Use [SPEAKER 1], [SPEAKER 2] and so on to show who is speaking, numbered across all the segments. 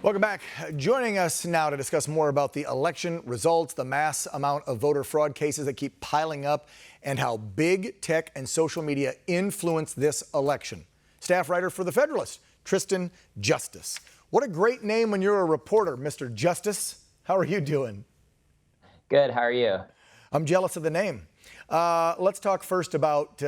[SPEAKER 1] Welcome back. Joining us now to discuss more about the election results, the mass amount of voter fraud cases that keep piling up, and how big tech and social media influence this election. Staff writer for the Federalist, Tristan Justice. What a great name when you're a reporter, Mr. Justice. How are you doing?
[SPEAKER 2] Good. How are you?
[SPEAKER 1] I'm jealous of the name. Let's talk first about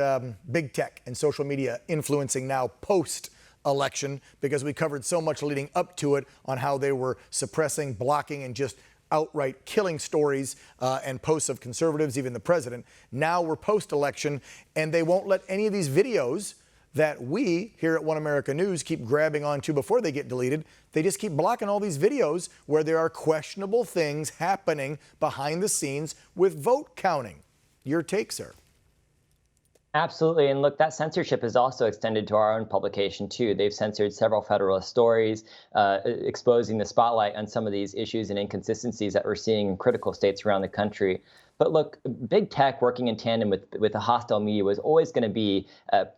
[SPEAKER 1] big tech and social media influencing now post-election, because we covered so much leading up to it on how they were suppressing, blocking, and just outright killing stories and posts of conservatives, even the president. Now we're post-election, and they won't let any of these videos that we here at One America News keep grabbing onto before they get deleted. They just keep blocking all these videos where there are questionable things happening behind the scenes with vote counting. Your take, sir?
[SPEAKER 2] Absolutely. And look, that censorship is also extended to our own publication, too. They've censored several Federalist stories, exposing the spotlight on some of these issues and inconsistencies that we're seeing in critical states around the country. But look, big tech working in tandem with the hostile media was always going to be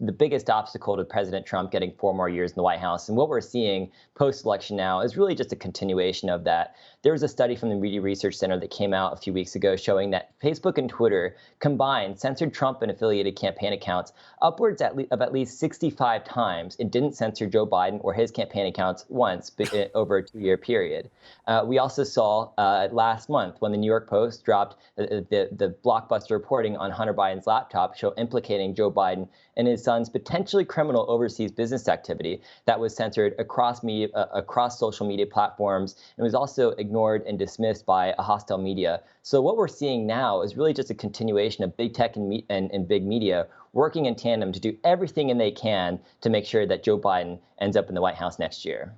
[SPEAKER 2] the biggest obstacle to President Trump getting 4 more years in the White House. And what we're seeing post-election now is really just a continuation of that. There was a study from the Media Research Center that came out a few weeks ago showing that Facebook and Twitter combined censored Trump and affiliated campaign accounts upwards of at least 65 times. It didn't censor Joe Biden or his campaign accounts once over a 2-year period. We also saw last month when the New York Post dropped the blockbuster reporting on Hunter Biden's laptop implicating Joe Biden and his son's potentially criminal overseas business activity that was censored across social media platforms, and was also ignored and dismissed by a hostile media. So what we're seeing now is really just a continuation of big tech and big media working in tandem to do everything they can to make sure that Joe Biden ends up in the White House next year.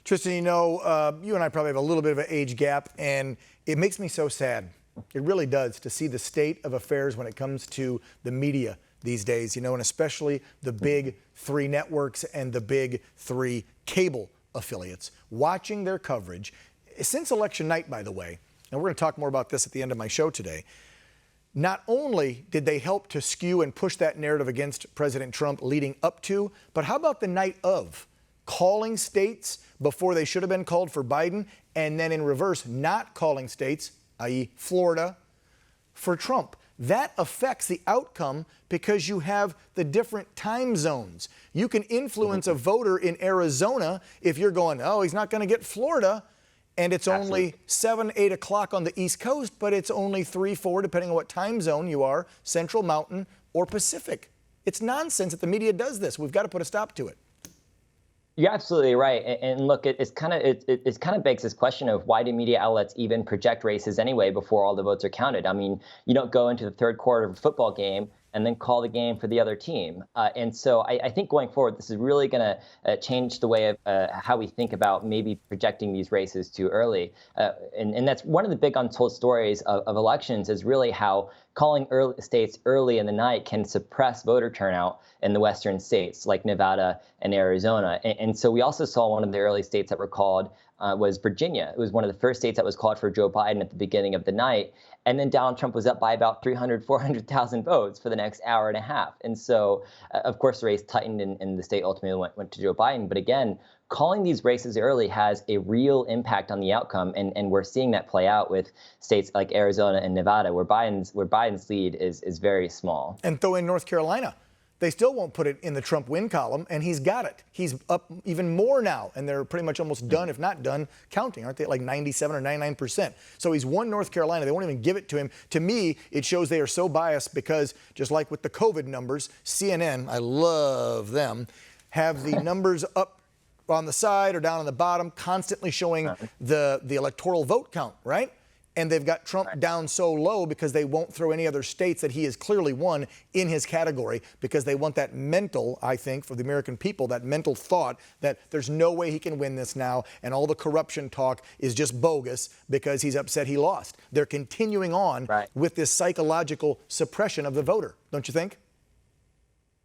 [SPEAKER 1] Tristan, you know, you and I probably have a little bit of an age gap, and it makes me so sad. It really does, to see the state of affairs when it comes to the media these days, you know, and especially the big 3 networks and the big 3 cable affiliates, watching their coverage since election night, by the way, and we're going to talk more about this at the end of my show today. Not only did they help to skew and push that narrative against President Trump leading up to, but how about the night of? Calling states before they should have been called for Biden, and then in reverse, not calling states, i.e. Florida, for Trump. That affects the outcome because you have the different time zones. You can influence a voter in Arizona if you're going, oh, he's not going to get Florida, and it's only 7, 8 o'clock on the East Coast, but it's only 3, 4, depending on what time zone you are, Central, Mountain, or Pacific. It's nonsense that the media does this. We've got to put a stop to it.
[SPEAKER 2] You're absolutely right. And look, it kind of begs this question of why do media outlets even project races anyway before all the votes are counted? I mean, you don't go into the 3rd quarter of a football game and then call the game for the other team. And so I think going forward, this is really going to change the way of how we think about maybe projecting these races too early. And that's one of the big untold stories of elections, is really how calling states early in the night can suppress voter turnout in the western states like Nevada and Arizona. And so we also saw one of the early states that were called was Virginia. It was one of the first states that was called for Joe Biden at the beginning of the night. And then Donald Trump was up by about 400,000 votes for the next hour and a half. And so, of course, the race tightened and the state ultimately went to Joe Biden. But again, calling these races early has a real impact on the outcome. And we're seeing that play out with states like Arizona and Nevada, where Biden's lead is very small.
[SPEAKER 1] And throw in North Carolina. They still won't put it in the Trump win column, and he's got it. He's up even more now, and they're pretty much almost done, if not done, counting, aren't they? Like 97 or 99%. So he's won North Carolina. They won't even give it to him. To me, it shows they are so biased because, just like with the COVID numbers, CNN, I love them, have the numbers up on the side or down on the bottom, constantly showing the electoral vote count, right? And they've got Trump down so low because they won't throw any other states that he has clearly won in his category, because they want that mental, I think, for the American people, that mental thought that there's no way he can win this now, and all the corruption talk is just bogus because he's upset he lost. They're continuing on with this psychological suppression of the voter, don't you think?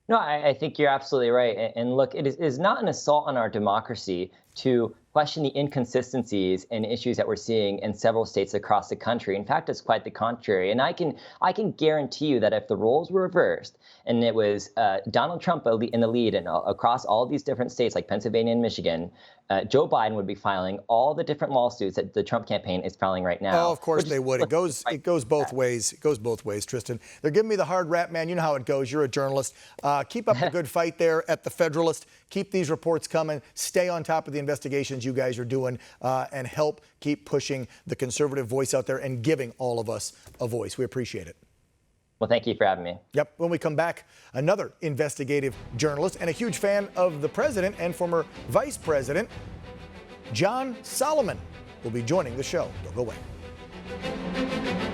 [SPEAKER 2] No, I think you're absolutely right. And look, it is not an assault on our democracy to question the inconsistencies and issues that we're seeing in several states across the country. In fact, it's quite the contrary. And I can guarantee you that if the roles were reversed and it was Donald Trump in the lead and across all these different states like Pennsylvania and Michigan, Joe Biden would be filing all the different lawsuits that the Trump campaign is filing right now.
[SPEAKER 1] Oh, of course they would. It goes both ways. It goes both ways, Tristan. They're giving me the hard rap, man. You know how it goes. You're a journalist. Keep up the good fight there at the Federalist. Keep these reports coming. Stay on top of the investigations you guys are doing, and help keep pushing the conservative voice out there and giving all of us a voice. We appreciate it.
[SPEAKER 2] Well, thank you for having me.
[SPEAKER 1] Yep. When we come back, another investigative journalist and a huge fan of the president and former vice president, John Solomon, will be joining the show. Don't go away.